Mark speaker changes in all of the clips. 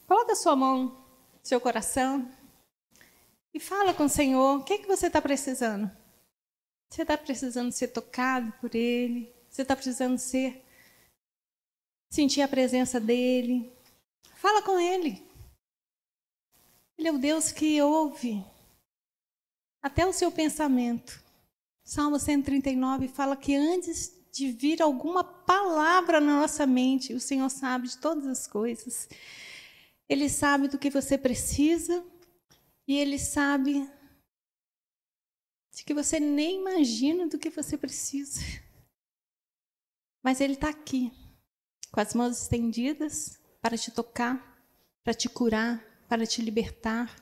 Speaker 1: Coloca a sua mão no seu coração e fala com o Senhor. O que é que você está precisando? Você está precisando ser tocado por Ele? Você está precisando sentir a presença dEle? Fala com Ele. Ele é o Deus que ouve até o seu pensamento. Salmo 139 fala que antes de vir alguma palavra na nossa mente, o Senhor sabe de todas as coisas. Ele sabe do que você precisa e Ele sabe de que você nem imagina do que você precisa. Mas Ele está aqui, com as mãos estendidas, para te tocar, para te curar, para te libertar.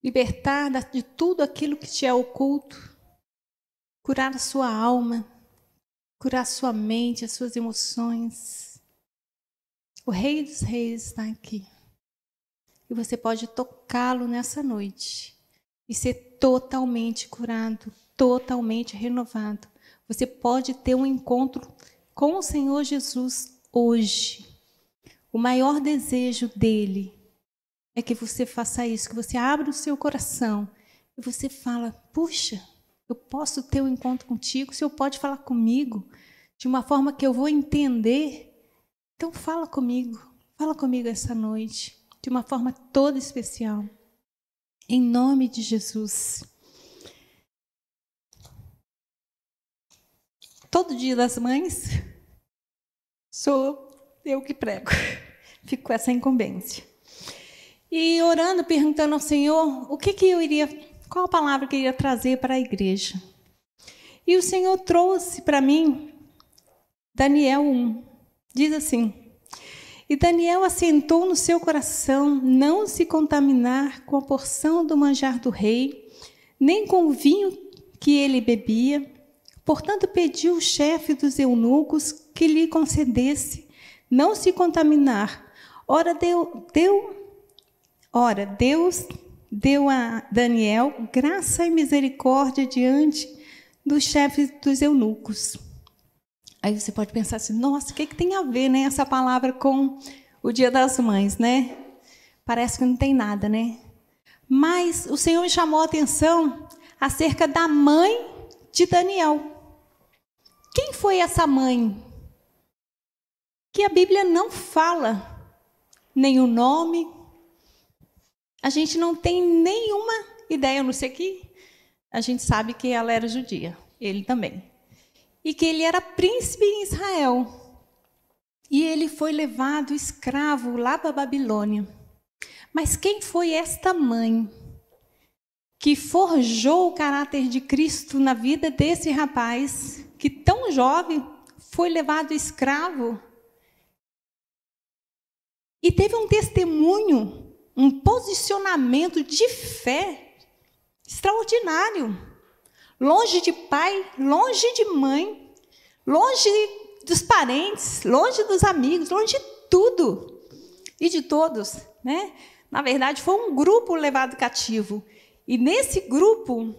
Speaker 1: Libertar de tudo aquilo que te é oculto. Curar a sua alma, curar a sua mente, as suas emoções. O Rei dos Reis está aqui. E você pode tocá-lo nessa noite e ser totalmente curado, totalmente renovado. Você pode ter um encontro com o Senhor Jesus hoje. O maior desejo dele é que você faça isso, que você abra o seu coração e você fala, puxa, eu posso ter um encontro contigo, o Senhor pode falar comigo de uma forma que eu vou entender. Então fala comigo essa noite, de uma forma toda especial. Em nome de Jesus. Todo dia das mães, sou eu que prego. Fico com essa incumbência. E orando, perguntando ao Senhor, qual a palavra que eu iria trazer para a igreja. E o Senhor trouxe para mim Daniel 1. Diz assim: E Daniel assentou no seu coração não se contaminar com a porção do manjar do rei, nem com o vinho que ele bebia. Portanto, pediu o chefe dos eunucos que lhe concedesse não se contaminar. Ora, Deus deu a Daniel graça e misericórdia diante dos chefes dos eunucos. Aí você pode pensar assim, nossa, o que tem a ver, né, essa palavra com o Dia das Mães, né? Parece que não tem nada, né? Mas o Senhor me chamou a atenção acerca da mãe de Daniel. Quem foi essa mãe? Que a Bíblia não fala nem o nome. A gente não tem nenhuma ideia, a não ser que a gente sabe que ela era judia, ele também. E que ele era príncipe em Israel. E ele foi levado escravo lá para a Babilônia. Mas quem foi esta mãe que forjou o caráter de Cristo na vida desse rapaz, que tão jovem foi levado escravo? E teve um testemunho, um posicionamento de fé extraordinário. Longe de pai, longe de mãe, longe dos parentes, longe dos amigos, longe de tudo e de todos, né? Na verdade, foi um grupo levado cativo. E nesse grupo,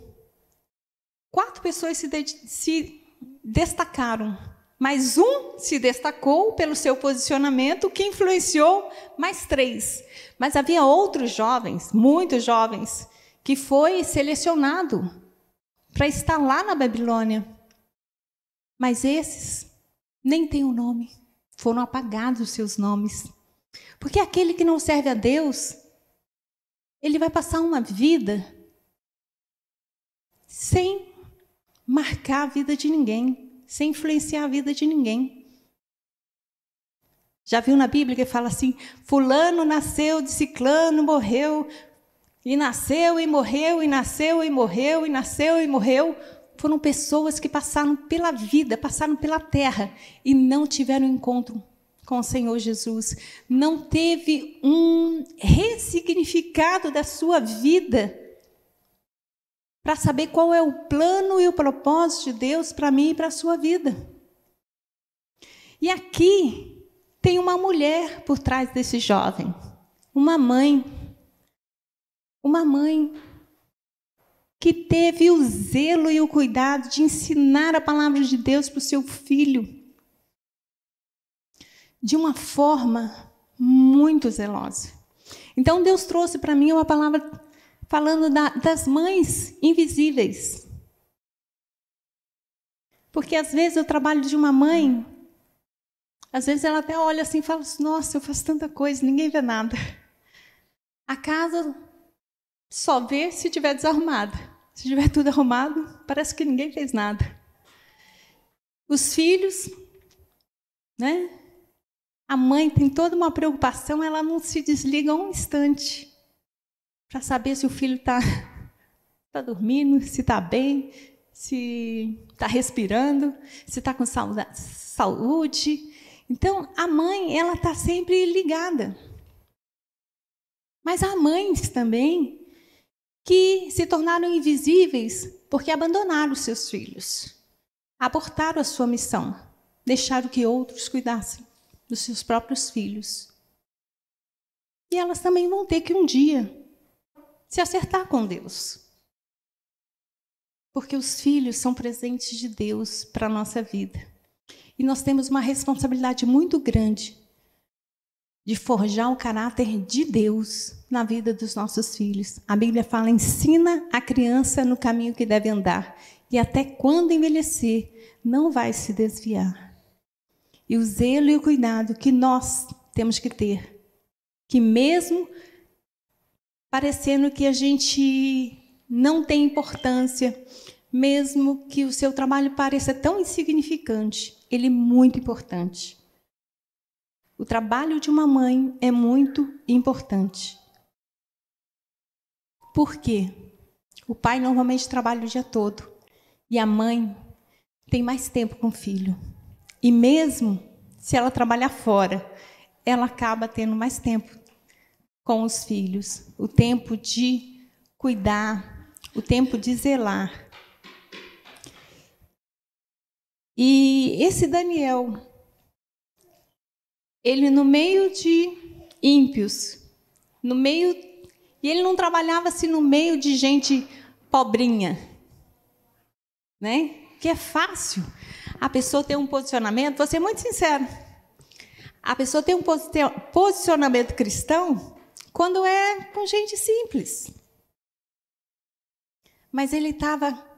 Speaker 1: 4 pessoas se destacaram. Mas um se destacou pelo seu posicionamento, que influenciou mais 3. Mas havia outros jovens, muitos jovens, que foi selecionado para estar lá na Babilônia. Mas esses nem têm o nome. Foram apagados os seus nomes. Porque aquele que não serve a Deus, ele vai passar uma vida sem marcar a vida de ninguém, sem influenciar a vida de ninguém. Já viu na Bíblia que fala assim, fulano nasceu de ciclano, morreu, e nasceu e morreu, e nasceu e morreu, e nasceu e morreu. Foram pessoas que passaram pela vida, passaram pela terra, e não tiveram encontro com o Senhor Jesus. Não teve um ressignificado da sua vida para saber qual é o plano e o propósito de Deus para mim e para a sua vida. E aqui tem uma mulher por trás desse jovem, uma mãe que teve o zelo e o cuidado de ensinar a palavra de Deus para o seu filho de uma forma muito zelosa. Então, Deus trouxe para mim uma palavra falando das mães invisíveis. Porque, às vezes, o trabalho de uma mãe, às vezes ela até olha assim e fala assim, nossa, eu faço tanta coisa, ninguém vê nada. A casa só vê se estiver desarrumada. Se estiver tudo arrumado, parece que ninguém fez nada. Os filhos, né? A mãe tem toda uma preocupação, ela não se desliga um instante para saber se o filho está dormindo, se está bem, se está respirando, se está com saúde. Então, a mãe, ela está sempre ligada. Mas há mães também que se tornaram invisíveis porque abandonaram os seus filhos, abortaram a sua missão, deixaram que outros cuidassem dos seus próprios filhos. E elas também vão ter que um dia se acertar com Deus. Porque os filhos são presentes de Deus para a nossa vida. E nós temos uma responsabilidade muito grande de forjar o caráter de Deus na vida dos nossos filhos. A Bíblia fala, ensina a criança no caminho que deve andar, e até quando envelhecer, não vai se desviar. E o zelo e o cuidado que nós temos que ter, que mesmo parecendo que a gente não tem importância, mesmo que o seu trabalho pareça tão insignificante, ele é muito importante. O trabalho de uma mãe é muito importante. Por quê? O pai normalmente trabalha o dia todo e a mãe tem mais tempo com o filho. E mesmo se ela trabalhar fora, ela acaba tendo mais tempo com os filhos. O tempo de cuidar, o tempo de zelar. E esse Daniel, ele no meio de ímpios, e ele não trabalhava assim no meio de gente pobrinha, né? Que é fácil a pessoa ter um posicionamento, vou ser muito sincero, a pessoa tem um posicionamento cristão quando é com gente simples. Mas ele estava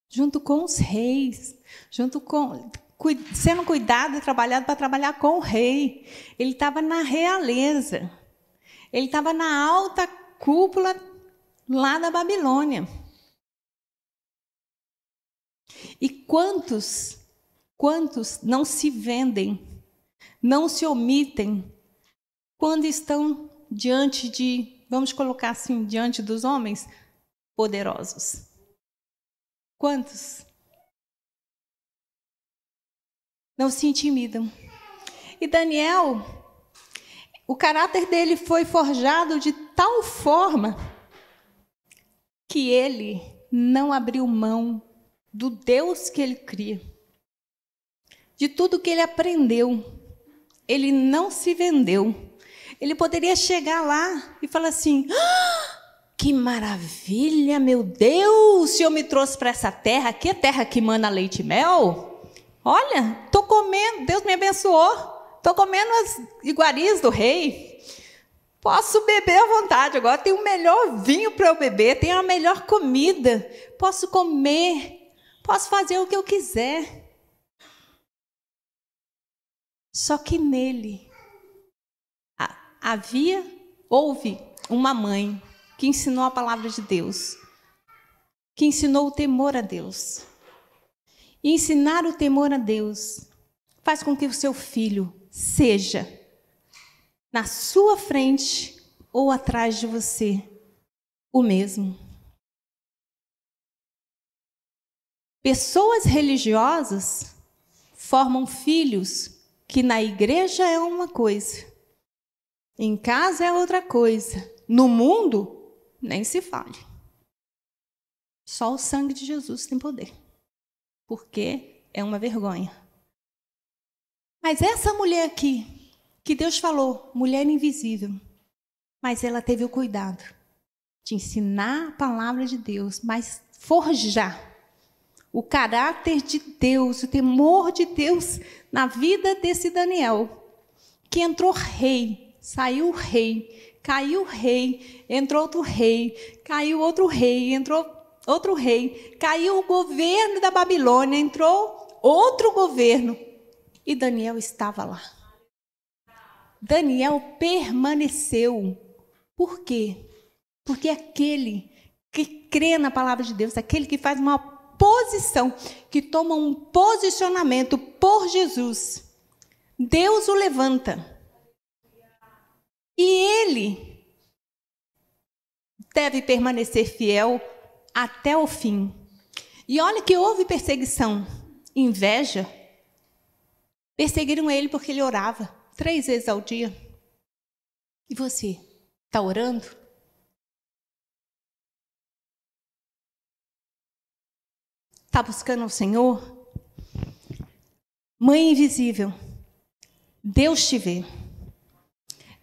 Speaker 1: junto com os reis, sendo cuidado e trabalhado para trabalhar com o rei. Ele estava na realeza. Ele estava na alta cúpula lá da Babilônia. E quantos não se vendem, não se omitem, quando estão diante de, vamos colocar assim, diante dos homens poderosos? Quantos não se intimidam? E Daniel, o caráter dele foi forjado de tal forma que ele não abriu mão do Deus que ele cria, de tudo que ele aprendeu. Ele não se vendeu. Ele poderia chegar lá e falar assim, que maravilha, meu Deus, o Senhor me trouxe para essa terra, que é terra que mana leite e mel. Olha, estou comendo, Deus me abençoou, estou comendo as iguarias do rei. Posso beber à vontade, agora tem o melhor vinho para eu beber, tem a melhor comida, posso comer, posso fazer o que eu quiser. Só que nele houve uma mãe que ensinou a palavra de Deus, que ensinou o temor a Deus. E ensinar o temor a Deus faz com que o seu filho seja na sua frente ou atrás de você o mesmo. Pessoas religiosas formam filhos que na igreja é uma coisa, em casa é outra coisa, no mundo nem se fale. Só o sangue de Jesus tem poder, porque é uma vergonha. Mas essa mulher aqui, que Deus falou, mulher invisível, mas ela teve o cuidado de ensinar a palavra de Deus, mas forjar o caráter de Deus, o temor de Deus na vida desse Daniel, que entrou rei, saiu o rei, caiu o rei, entrou outro rei, caiu outro rei, entrou outro rei, caiu o governo da Babilônia, entrou outro governo. E Daniel estava lá. Daniel permaneceu. Por quê? Porque aquele que crê na palavra de Deus, aquele que faz uma posição, que toma um posicionamento por Jesus, Deus o levanta. E ele deve permanecer fiel até o fim. E olha que houve perseguição, inveja. Perseguiram ele porque ele orava 3 vezes ao dia. E você, está orando? Está buscando o Senhor? Mãe invisível, Deus te vê.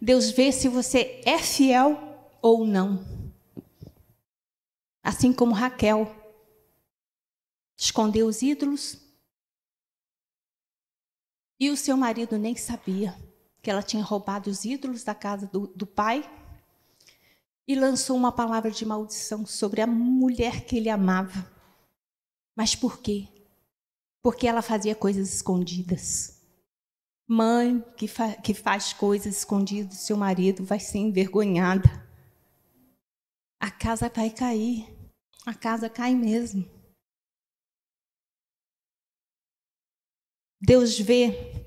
Speaker 1: Deus vê se você é fiel ou não. Assim como Raquel escondeu os ídolos e o seu marido nem sabia que ela tinha roubado os ídolos da casa do pai e lançou uma palavra de maldição sobre a mulher que ele amava. Mas por quê? Porque ela fazia coisas escondidas. Mãe que faz coisas escondidas do seu marido vai ser envergonhada. A casa vai cair. A casa cai mesmo. Deus vê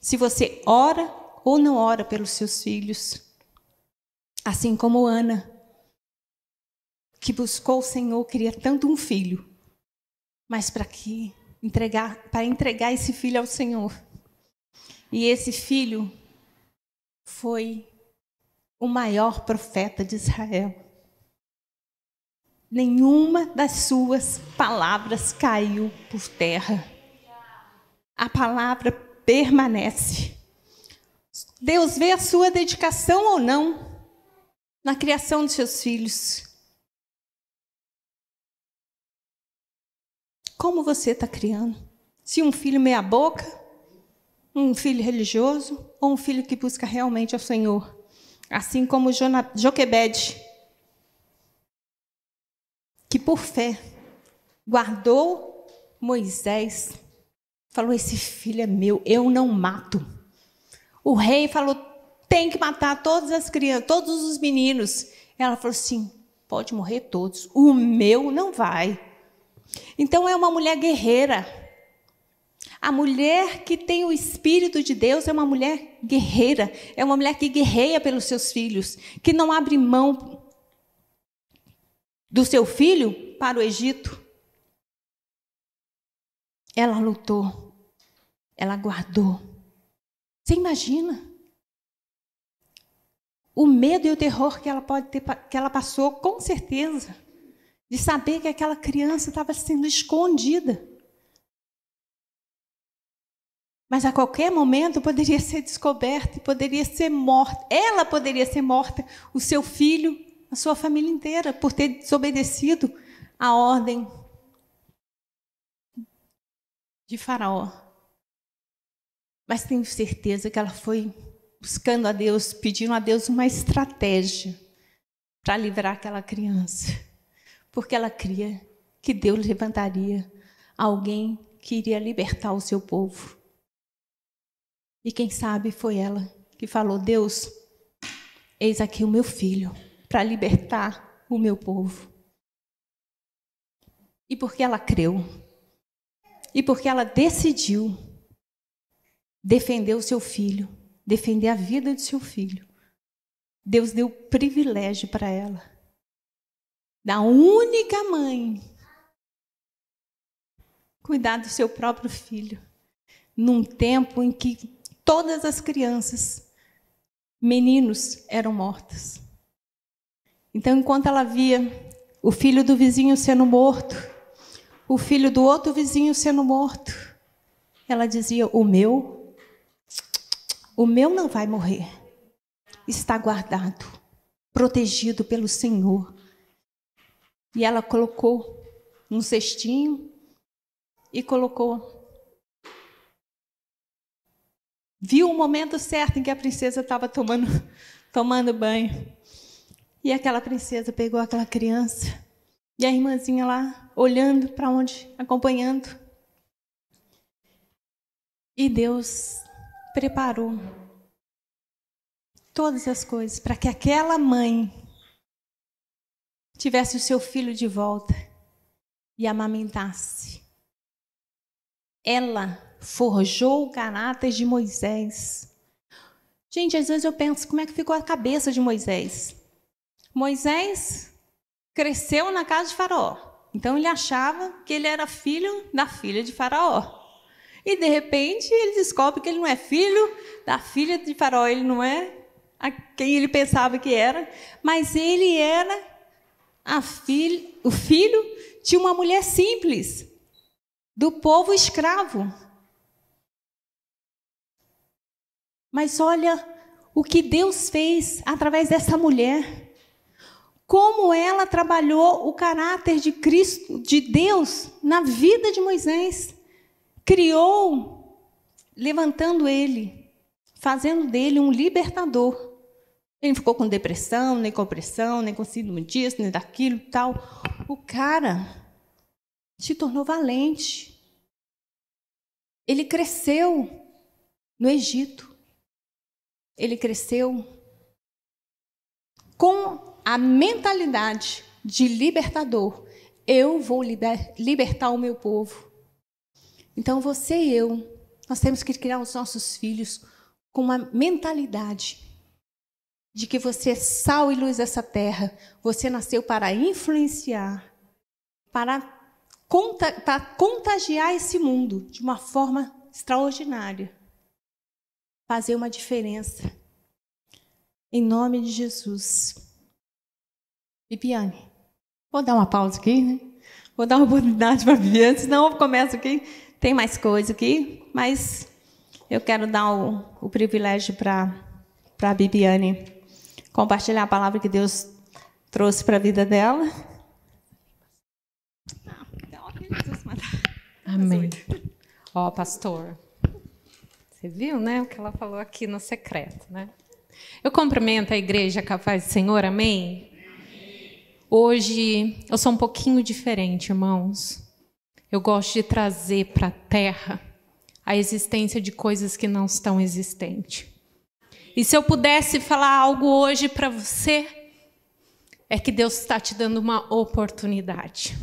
Speaker 1: se você ora ou não ora pelos seus filhos. Assim como Ana, que buscou o Senhor, queria tanto um filho, mas para entregar esse filho ao Senhor. E esse filho foi o maior profeta de Israel. Nenhuma das suas palavras caiu por terra. A palavra permanece. Deus vê a sua dedicação ou não na criação dos seus filhos. Como você está criando? Se um filho meia boca, um filho religioso ou um filho que busca realmente ao Senhor? Assim como Joquebede, que por fé guardou Moisés, falou, esse filho é meu, eu não mato. O rei falou, tem que matar todas as crianças, todos os meninos. Ela falou assim, pode morrer todos, o meu não vai. Então é uma mulher guerreira. A mulher que tem o Espírito de Deus é uma mulher guerreira, é uma mulher que guerreia pelos seus filhos, que não abre mão do seu filho para o Egito. Ela lutou, ela guardou. Você imagina o medo e o terror que ela pode ter, que ela passou, com certeza, de saber que aquela criança estava sendo escondida. Mas a qualquer momento poderia ser descoberta, poderia ser morta. Ela poderia ser morta, o seu filho, a sua família inteira, por ter desobedecido a ordem de Faraó. Mas tenho certeza que ela foi buscando a Deus, pedindo a Deus uma estratégia para livrar aquela criança. Porque ela cria que Deus levantaria alguém que iria libertar o seu povo. E quem sabe foi ela que falou, Deus, eis aqui o meu filho, para libertar o meu povo. E porque ela creu, e porque ela decidiu defender o seu filho, defender a vida do seu filho, Deus deu privilégio para ela, da única mãe, cuidar do seu próprio filho, num tempo em que todas as crianças, meninos, eram mortos. Então, enquanto ela via o filho do vizinho sendo morto, o filho do outro vizinho sendo morto, ela dizia, o meu não vai morrer. Está guardado, protegido pelo Senhor. E ela colocou num cestinho e colocou viu o momento certo em que a princesa estava tomando banho. E aquela princesa pegou aquela criança e a irmãzinha lá, olhando para onde, acompanhando. E Deus preparou todas as coisas para que aquela mãe tivesse o seu filho de volta e amamentasse. Ela forjou o caráter de Moisés. Gente, às vezes eu penso, como é que ficou a cabeça de Moisés? Moisés cresceu na casa de Faraó. Então ele achava que ele era filho da filha de Faraó. E de repente ele descobre que ele não é filho da filha de Faraó, ele não é quem ele pensava que era, mas ele era o filho de uma mulher simples, do povo escravo. Mas olha o que Deus fez através dessa mulher. Como ela trabalhou o caráter de Cristo, de Deus, na vida de Moisés. Criou, levantando ele, fazendo dele um libertador. Ele não ficou com depressão, nem com opressão, nem com síndrome disso, nem daquilo, tal. O cara se tornou valente. Ele cresceu no Egito. Ele cresceu com a mentalidade de libertador. Eu vou libertar o meu povo. Então, você e eu, nós temos que criar os nossos filhos com uma mentalidade de que você é sal e luz dessa terra. Você nasceu para influenciar, para contagiar esse mundo de uma forma extraordinária. Fazer uma diferença. Em nome de Jesus. Bibiane, vou dar uma pausa aqui, né? Vou dar uma oportunidade para a Bibiane, senão eu começo aqui. Tem mais coisa aqui, mas eu quero dar o privilégio para a Bibiane compartilhar a palavra que Deus trouxe para a vida dela.
Speaker 2: Amém. Ó, pastor, você viu, né, o que ela falou aqui no secreto, né? Eu cumprimento a igreja capaz do Senhor, amém? Hoje eu sou um pouquinho diferente, irmãos. Eu gosto de trazer para a terra a existência de coisas que não estão existentes. E se eu pudesse falar algo hoje para você, é que Deus está te dando uma oportunidade.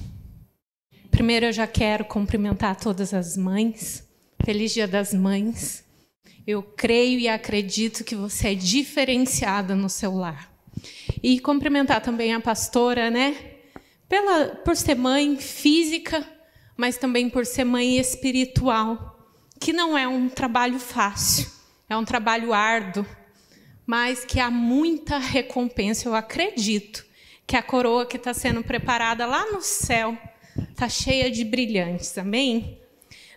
Speaker 2: Primeiro, eu já quero cumprimentar todas as mães. Feliz Dia das Mães. Eu creio e acredito que você é diferenciada no seu lar. E cumprimentar também a pastora, né? Por ser mãe física, mas também por ser mãe espiritual, que não é um trabalho fácil, é um trabalho árduo, mas que há muita recompensa. Eu acredito que a coroa que está sendo preparada lá no céu está cheia de brilhantes, amém?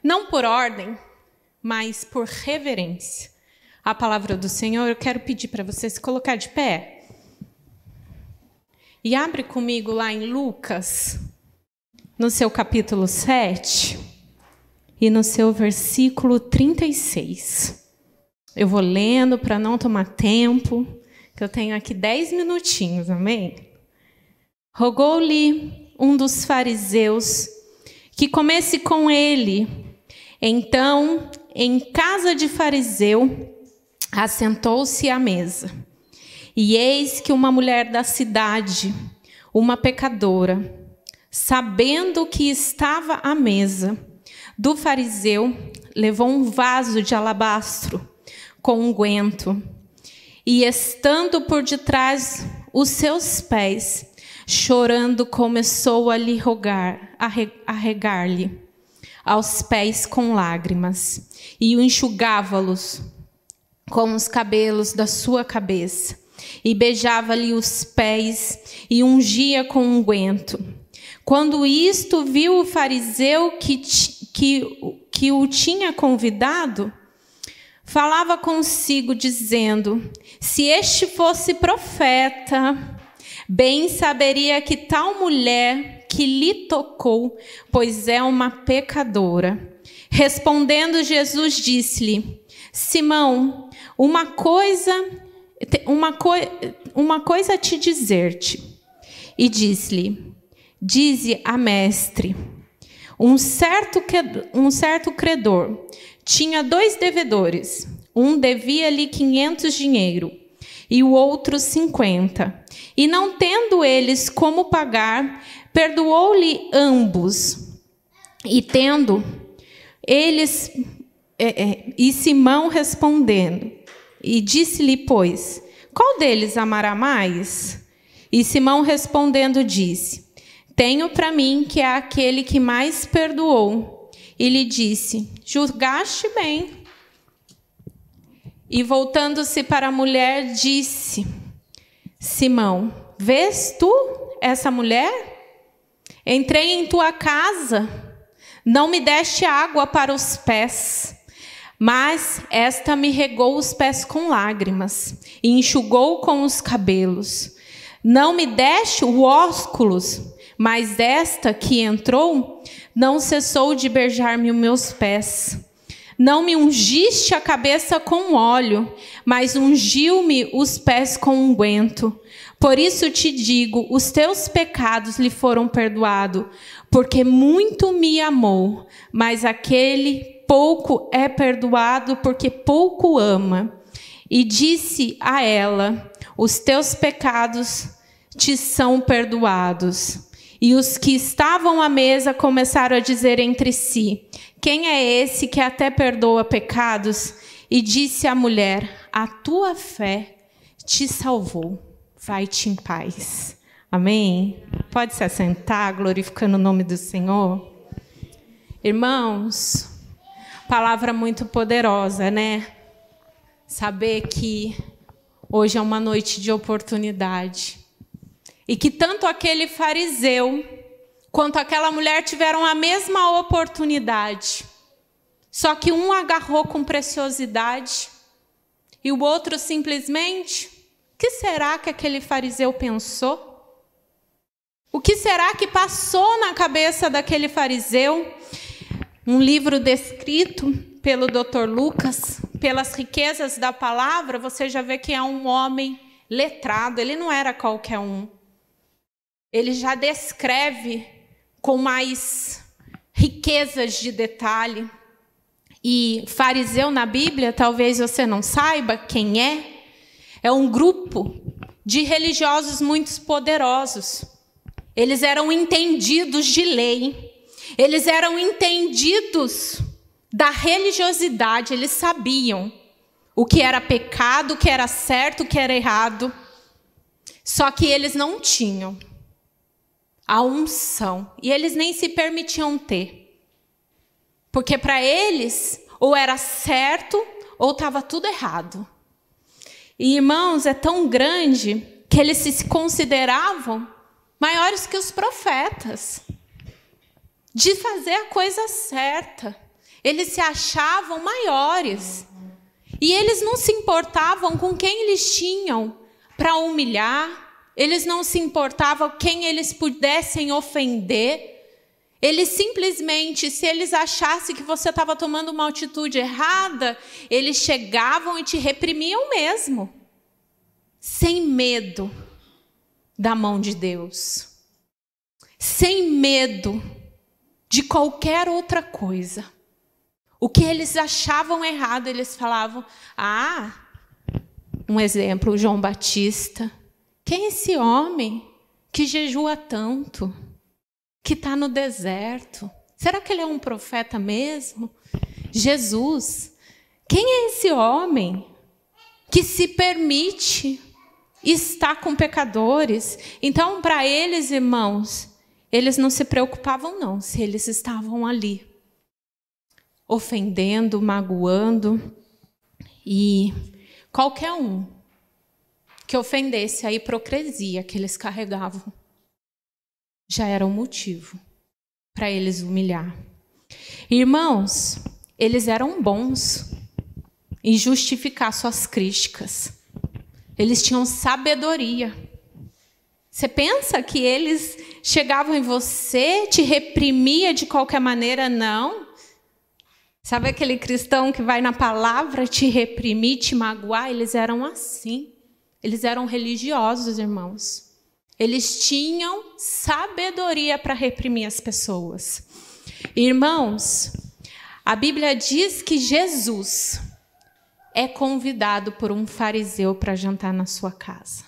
Speaker 2: Não por ordem, mas por reverência. A palavra do Senhor, eu quero pedir para você se colocar de pé. E abre comigo lá em Lucas, no seu capítulo 7, e no seu versículo 36. Eu vou lendo para não tomar tempo, que eu tenho aqui 10 minutinhos, amém? Rogou-lhe um dos fariseus que comesse com ele. Então, em casa de fariseu, assentou-se à mesa. E eis que uma mulher da cidade, uma pecadora, sabendo que estava à mesa do fariseu, levou um vaso de alabastro com unguento, e estando por detrás os seus pés, chorando, começou a lhe rogar, a regar-lhe aos pés com lágrimas, e o enxugava-los com os cabelos da sua cabeça, e beijava-lhe os pés, e ungia com unguento. Quando isto viu o fariseu que o tinha convidado, falava consigo, dizendo: se este fosse profeta, bem saberia que tal mulher que lhe tocou, pois é uma pecadora. Respondendo, Jesus disse-lhe: Simão, uma coisa a te dizer-te. E disse-lhe, dize a mestre, um certo credor tinha 2 devedores. Um devia-lhe 500 dinheiro e o outro 50. E não tendo eles como pagar, perdoou-lhe ambos. E tendo eles... E Simão respondendo, e disse-lhe, pois, qual deles amará mais? E Simão respondendo disse, tenho para mim que é aquele que mais perdoou. E lhe disse, julgaste bem. E voltando-se para a mulher, disse, Simão, vês tu essa mulher? Entrei em tua casa, não me deste água para os pés, mas esta me regou os pés com lágrimas e enxugou com os cabelos. Não me deste o ósculos, mas esta que entrou não cessou de beijar-me os meus pés. Não me ungiste a cabeça com óleo, mas ungiu-me os pés com unguento. Por isso te digo, os teus pecados lhe foram perdoados, porque muito me amou, mas aquele pouco é perdoado, porque pouco ama. E disse a ela, os teus pecados te são perdoados. E os que estavam à mesa começaram a dizer entre si, quem é esse que até perdoa pecados? E disse a mulher, a tua fé te salvou, vai-te em paz. Amém? Pode se assentar, glorificando o nome do Senhor. Irmãos, palavra muito poderosa, né? Saber que hoje é uma noite de oportunidade. E que tanto aquele fariseu quanto aquela mulher tiveram a mesma oportunidade. Só que um agarrou com preciosidade e o outro simplesmente... O que será que aquele fariseu pensou? O que será que passou na cabeça daquele fariseu? Um livro descrito pelo Dr. Lucas, pelas riquezas da palavra, você já vê que é um homem letrado, ele não era qualquer um. Ele já descreve com mais riquezas de detalhe. E fariseu na Bíblia, talvez você não saiba quem é um grupo de religiosos muito poderosos. Eles eram entendidos de lei, eles eram entendidos da religiosidade, eles sabiam o que era pecado, o que era certo, o que era errado. Só que eles não tinham a unção, e eles nem se permitiam ter. Porque para eles, ou era certo, ou estava tudo errado. E, irmãos, é tão grande que eles se consideravam maiores que os profetas, de fazer a coisa certa. Eles se achavam maiores. E eles não se importavam com quem eles tinham para humilhar. Eles não se importavam quem eles pudessem ofender. Eles simplesmente, se eles achassem que você estava tomando uma atitude errada, eles chegavam e te reprimiam mesmo. Sem medo da mão de Deus. Sem medo de qualquer outra coisa. O que eles achavam errado, eles falavam, um exemplo, o João Batista. Quem é esse homem que jejua tanto? Que está no deserto? Será que ele é um profeta mesmo? Jesus. Quem é esse homem que se permite estar com pecadores? Então, para eles, irmãos, eles não se preocupavam não, se eles estavam ali, ofendendo, magoando, e qualquer um que ofendesse a hipocrisia que eles carregavam, já era um motivo para eles humilhar. Irmãos, eles eram bons em justificar suas críticas. Eles tinham sabedoria. Você pensa que eles chegavam em você, te reprimia de qualquer maneira? Não. Sabe aquele cristão que vai na palavra te reprimir, te magoar? Eles eram assim. Eles eram religiosos, irmãos. Eles tinham sabedoria para reprimir as pessoas. Irmãos, a Bíblia diz que Jesus é convidado por um fariseu para jantar na sua casa.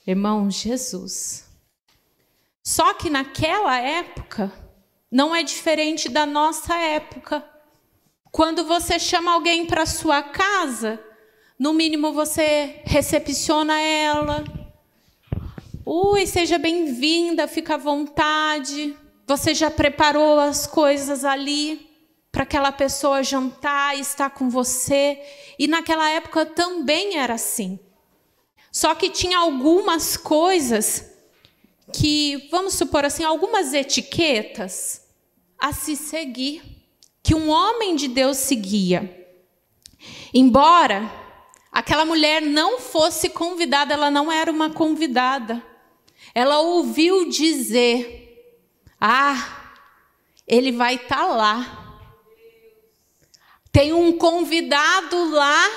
Speaker 2: Irmão, Jesus. Só que naquela época, não é diferente da nossa época. Quando você chama alguém para sua casa, no mínimo você recepciona ela. Ui, seja bem-vinda, fica à vontade. Você já preparou as coisas ali para aquela pessoa jantar e estar com você. E naquela época também era assim. Só que tinha algumas coisas que, vamos supor assim, algumas etiquetas a se seguir, que um homem de Deus seguia. Embora aquela mulher não fosse convidada, ela não era uma convidada. Ela ouviu dizer, ele vai estar lá. Tem um convidado lá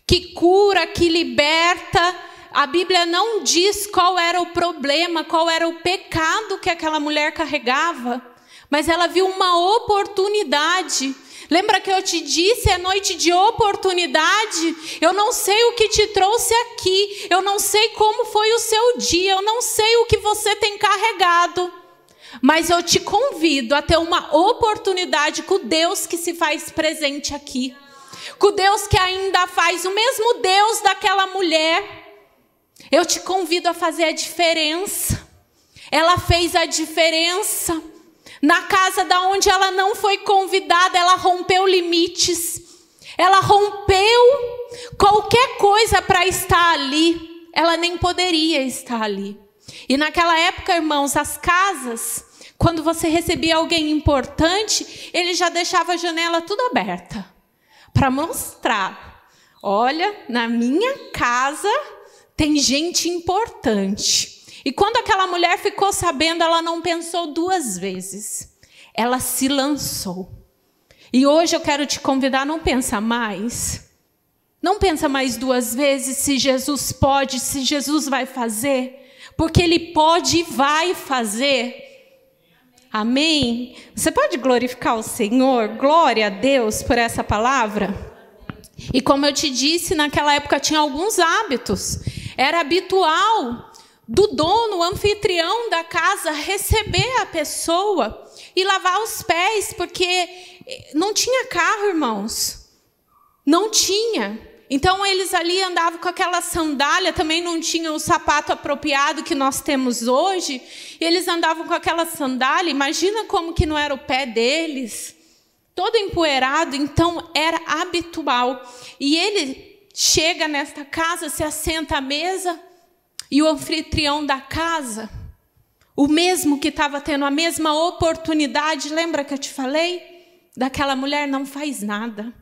Speaker 2: que cura, que liberta. A Bíblia não diz qual era o problema, qual era o pecado que aquela mulher carregava, mas ela viu uma oportunidade. Lembra que eu te disse, é noite de oportunidade? Eu não sei o que te trouxe aqui, eu não sei como foi o seu dia, eu não sei o que você tem carregado, mas eu te convido a ter uma oportunidade com o Deus que se faz presente aqui, com o Deus que ainda faz, o mesmo Deus daquela mulher. Eu te convido a fazer a diferença. Ela fez a diferença. Na casa da onde ela não foi convidada, ela rompeu limites. Ela rompeu qualquer coisa para estar ali. Ela nem poderia estar ali. E naquela época, irmãos, as casas, quando você recebia alguém importante, ele já deixava a janela tudo aberta para mostrar. Olha, na minha casa tem gente importante. E quando aquela mulher ficou sabendo, ela não pensou duas vezes. Ela se lançou. E hoje eu quero te convidar, não pensa mais. Não pensa mais duas vezes se Jesus pode, se Jesus vai fazer. Porque Ele pode e vai fazer. Amém? Você pode glorificar o Senhor? Glória a Deus por essa palavra. E como eu te disse, naquela época tinha alguns hábitos. Era habitual do dono, o anfitrião da casa, receber a pessoa e lavar os pés, porque não tinha carro, irmãos. Não tinha. Então eles ali andavam com aquela sandália, também não tinha o sapato apropriado que nós temos hoje. E eles andavam com aquela sandália, imagina como que não era o pé deles, todo empoeirado. Então era habitual. E ele chega nesta casa, se assenta à mesa, e o anfitrião da casa, o mesmo que estava tendo a mesma oportunidade, lembra que eu te falei? Daquela mulher, não faz nada.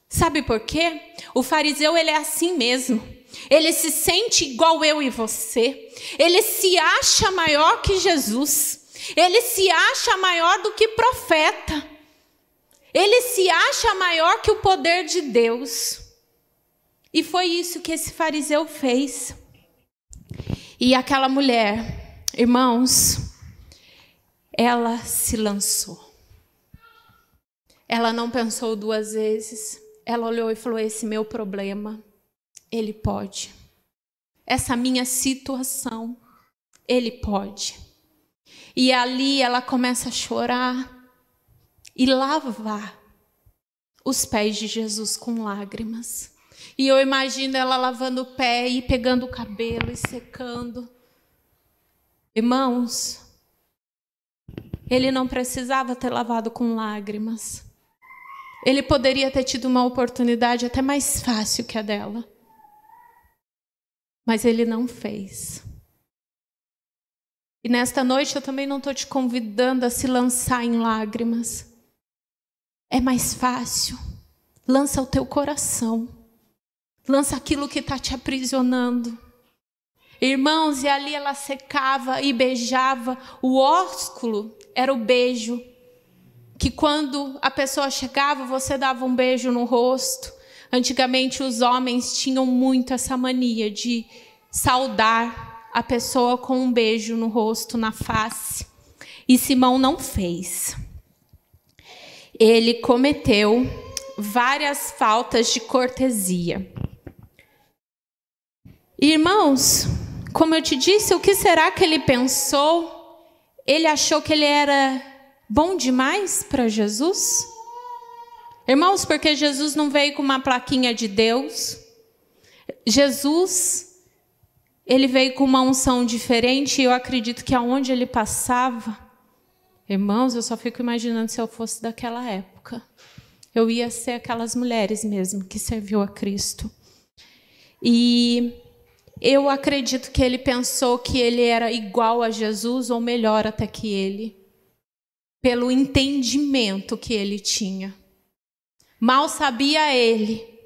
Speaker 2: Sabe por quê? O fariseu, ele é assim mesmo. Ele se sente igual eu e você. Ele se acha maior que Jesus. Ele se acha maior do que profeta. Ele se acha maior que o poder de Deus. E foi isso que esse fariseu fez. E aquela mulher, irmãos, ela se lançou. Ela não pensou duas vezes. Ela olhou e falou, esse meu problema, Ele pode. Essa minha situação, Ele pode. E ali ela começa a chorar e lavar os pés de Jesus com lágrimas. E eu imagino ela lavando o pé e pegando o cabelo e secando. Irmãos, ele não precisava ter lavado com lágrimas. Ele poderia ter tido uma oportunidade até mais fácil que a dela. Mas ele não fez. E nesta noite eu também não estou te convidando a se lançar em lágrimas. É mais fácil. Lança o teu coração. Lança aquilo que está te aprisionando. Irmãos, e ali ela secava e beijava. O ósculo era o beijo. que quando a pessoa chegava, você dava um beijo no rosto. Antigamente os homens tinham muito essa mania de saudar a pessoa com um beijo no rosto, na face. E Simão não fez. Ele cometeu várias faltas de cortesia. Irmãos, como eu te disse, o que será que ele pensou? Ele achou que ele era bom demais para Jesus? Irmãos, porque Jesus não veio com uma plaquinha de Deus. Jesus, ele veio com uma unção diferente, e eu acredito que aonde ele passava, irmãos, eu só fico imaginando se eu fosse daquela época. Eu ia ser aquelas mulheres mesmo que serviu a Cristo. E eu acredito que ele pensou que ele era igual a Jesus, ou melhor até que ele, pelo entendimento que ele tinha. Mal sabia ele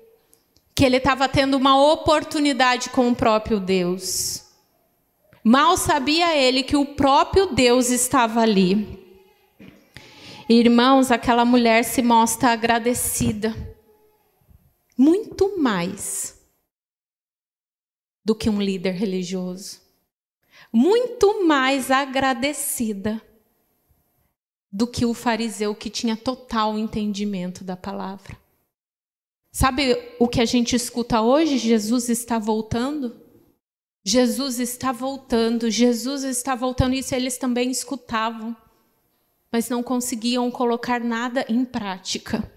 Speaker 2: que ele estava tendo uma oportunidade com o próprio Deus. Mal sabia ele que o próprio Deus estava ali. Irmãos, aquela mulher se mostra agradecida, muito mais do que um líder religioso, muito mais agradecida do que o fariseu que tinha total entendimento da palavra. Sabe o que a gente escuta hoje? Jesus está voltando. Jesus está voltando. Jesus está voltando. Isso eles também escutavam, mas não conseguiam colocar nada em prática.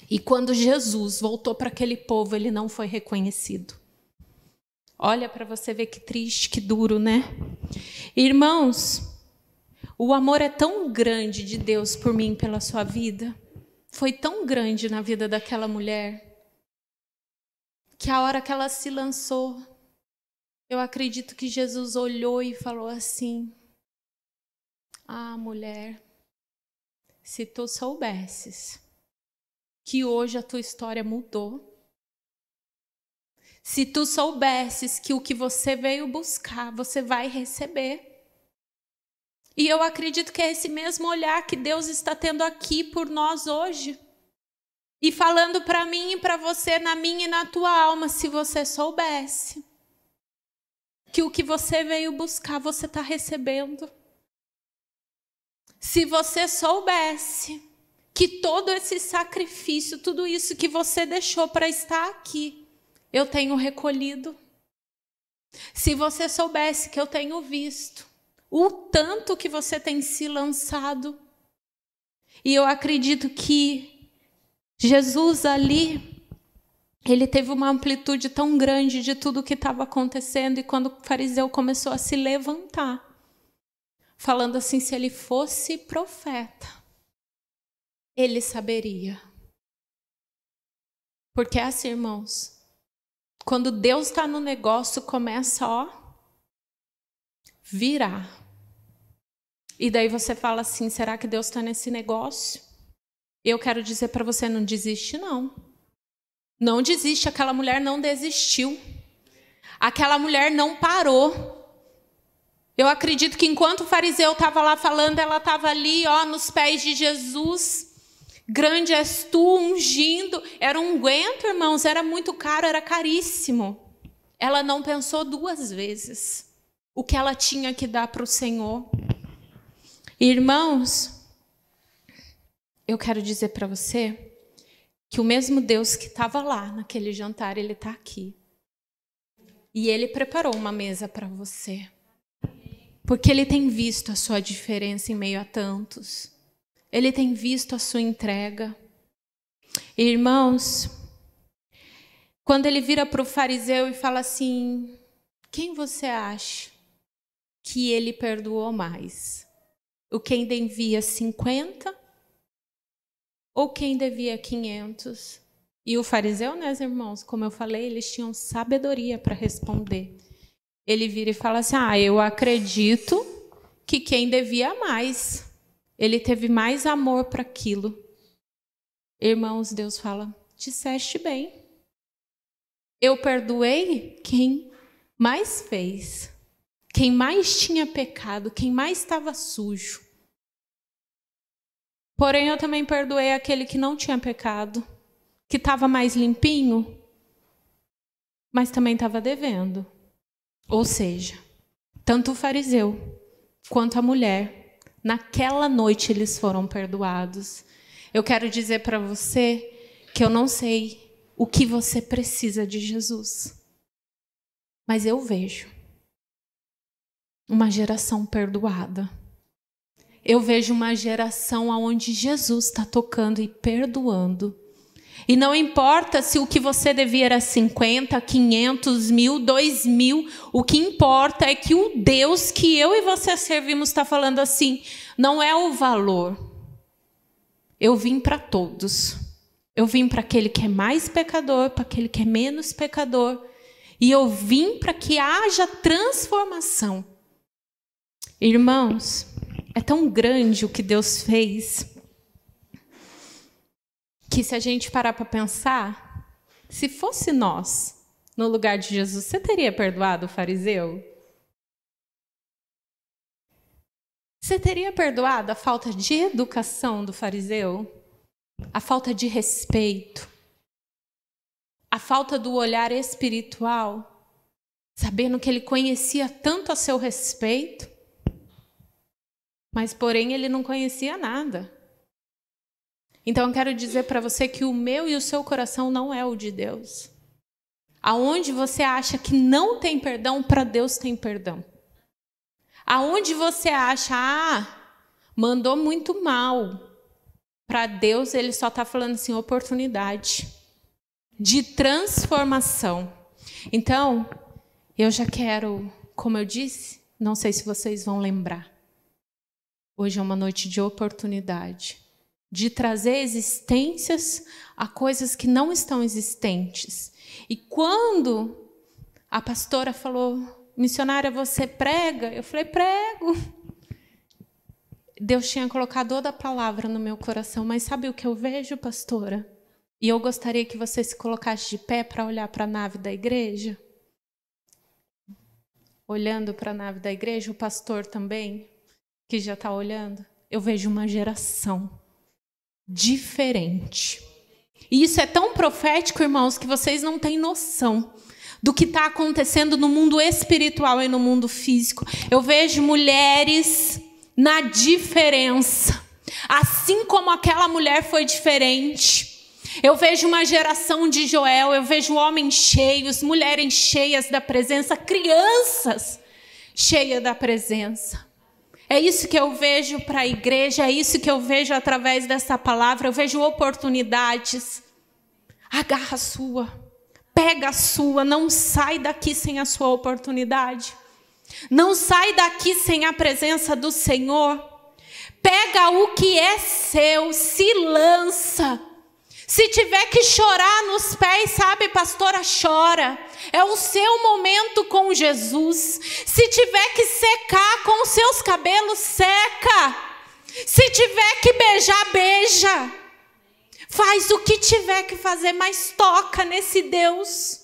Speaker 2: E quando Jesus voltou para aquele povo, ele não foi reconhecido. Olha para você ver que triste, que duro, né? Irmãos, o amor é tão grande de Deus por mim, pela sua vida. Foi tão grande na vida daquela mulher, que a hora que ela se lançou, eu acredito que Jesus olhou e falou assim: ah, mulher, se tu soubesses que hoje a tua história mudou, se tu soubesses que o que você veio buscar, você vai receber. E eu acredito que é esse mesmo olhar que Deus está tendo aqui por nós hoje. E falando para mim e para você, na minha e na tua alma, se você soubesse que o que você veio buscar, você está recebendo. Se você soubesse que todo esse sacrifício, tudo isso que você deixou para estar aqui, eu tenho recolhido. Se você soubesse que eu tenho visto o tanto que você tem se lançado. E eu acredito que Jesus ali, ele teve uma amplitude tão grande de tudo que estava acontecendo. E quando o fariseu começou a se levantar, falando assim, se ele fosse profeta, ele saberia. Porque é assim, irmãos, quando Deus está no negócio, começa, virar. E daí você fala assim, será que Deus está nesse negócio? Eu quero dizer para você, não desiste não. Não desiste, aquela mulher não desistiu. Aquela mulher não parou. Eu acredito que enquanto o fariseu estava lá falando, ela estava ali, nos pés de Jesus. Grande és tu, ungindo. Era um unguento, irmãos, era muito caro, era caríssimo. Ela não pensou duas vezes o que ela tinha que dar para o Senhor. Irmãos, eu quero dizer para você que o mesmo Deus que estava lá naquele jantar, ele está aqui. E ele preparou uma mesa para você. Porque ele tem visto a sua diferença em meio a tantos. Ele tem visto a sua entrega. Irmãos, quando ele vira para o fariseu e fala assim, quem você acha que ele perdoou mais? O quem devia 50 ou quem devia 500? E o fariseu, né, irmãos, como eu falei, eles tinham sabedoria para responder. Ele vira e fala assim, eu acredito que quem devia mais, ele teve mais amor para aquilo. Irmãos, Deus fala, disseste bem. Eu perdoei quem mais fez. Quem mais tinha pecado, quem mais estava sujo. Porém, eu também perdoei aquele que não tinha pecado, que estava mais limpinho, mas também estava devendo. Ou seja, tanto o fariseu quanto a mulher, naquela noite eles foram perdoados. Eu quero dizer para você que eu não sei o que você precisa de Jesus, mas eu vejo uma geração perdoada. Eu vejo uma geração onde Jesus está tocando e perdoando. E não importa se o que você devia era 50, 500, 1000, 2000. O que importa é que o Deus que eu e você servimos está falando assim, não é o valor. Eu vim para todos. Eu vim para aquele que é mais pecador, para aquele que é menos pecador. E eu vim para que haja transformação. Irmãos, é tão grande o que Deus fez, que se a gente parar para pensar, se fosse nós, no lugar de Jesus, você teria perdoado o fariseu? Você teria perdoado a falta de educação do fariseu? A falta de respeito? A falta do olhar espiritual? Sabendo que ele conhecia tanto a seu respeito, mas porém ele não conhecia nada. Então eu quero dizer para você que o meu e o seu coração não é o de Deus. Aonde você acha que não tem perdão, para Deus tem perdão. Aonde você acha, mandou muito mal, para Deus ele só está falando assim, oportunidade de transformação. Então, eu já quero, como eu disse, não sei se vocês vão lembrar, hoje é uma noite de oportunidade, de trazer existências a coisas que não estão existentes. E quando a pastora falou, missionária, você prega? Eu falei, prego. Deus tinha colocado toda a palavra no meu coração, mas sabe o que eu vejo, pastora? E eu gostaria que você se colocasse de pé para olhar para a nave da igreja. Olhando para a nave da igreja, o pastor também, que já está olhando. Eu vejo uma geração diferente. E isso é tão profético, irmãos, que vocês não têm noção do que está acontecendo no mundo espiritual e no mundo físico. Eu vejo mulheres na diferença, assim como aquela mulher foi diferente. Eu vejo uma geração de Joel, eu vejo homens cheios, mulheres cheias da presença, crianças cheias da presença. É isso que eu vejo para a igreja, é isso que eu vejo através dessa palavra. Eu vejo oportunidades. Agarra a sua, pega a sua, não sai daqui sem a sua oportunidade. Não sai daqui sem a presença do Senhor. Pega o que é seu, se lança. Se tiver que chorar nos pés, sabe, pastora, chora. É o seu momento com Jesus. Se tiver que secar com os seus cabelos, seca. Se tiver que beijar, beija. Faz o que tiver que fazer, mas toca nesse Deus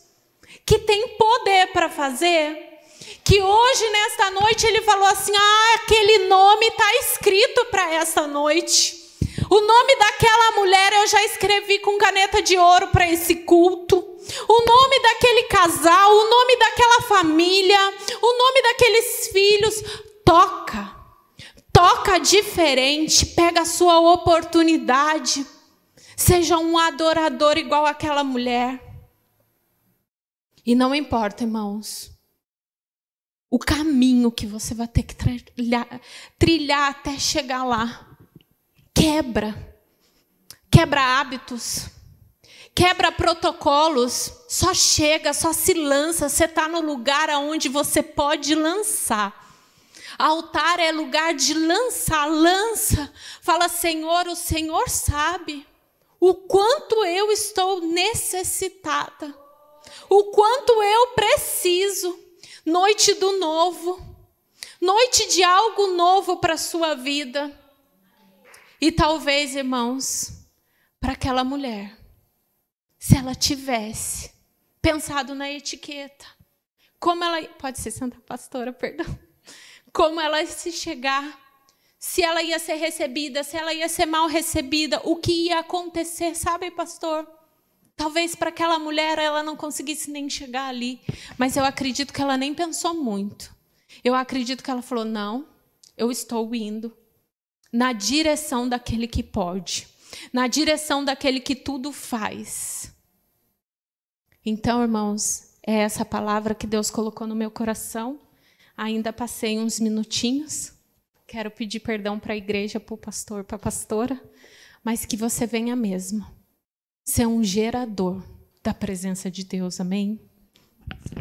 Speaker 2: que tem poder para fazer. Que hoje, nesta noite, ele falou assim, aquele nome está escrito para essa noite. O nome daquela mulher eu já escrevi com caneta de ouro para esse culto. O nome daquele casal, o nome daquela família, o nome daqueles filhos. Toca. Toca diferente. Pega a sua oportunidade. Seja um adorador igual aquela mulher. E não importa, irmãos, o caminho que você vai ter que trilhar até chegar lá. Quebra hábitos, quebra protocolos, só chega, só se lança. Você está no lugar onde você pode lançar. Altar é lugar de lançar, lança. Fala, Senhor, o Senhor sabe o quanto eu estou necessitada, o quanto eu preciso. Noite do novo, noite de algo novo para a sua vida. E talvez, irmãos, para aquela mulher, se ela tivesse pensado na etiqueta, como ela... Pode ser Santa Pastora, perdão. Como ela se chegar, se ela ia ser recebida, se ela ia ser mal recebida, o que ia acontecer, sabe, pastor? Talvez para aquela mulher ela não conseguisse nem chegar ali, mas eu acredito que ela nem pensou muito. Eu acredito que ela falou, não, eu estou indo na direção daquele que pode, na direção daquele que tudo faz. Então, irmãos, é essa palavra que Deus colocou no meu coração. Ainda passei uns minutinhos. Quero pedir perdão para a igreja, para o pastor, para a pastora, mas que você venha mesmo ser um gerador da presença de Deus, amém?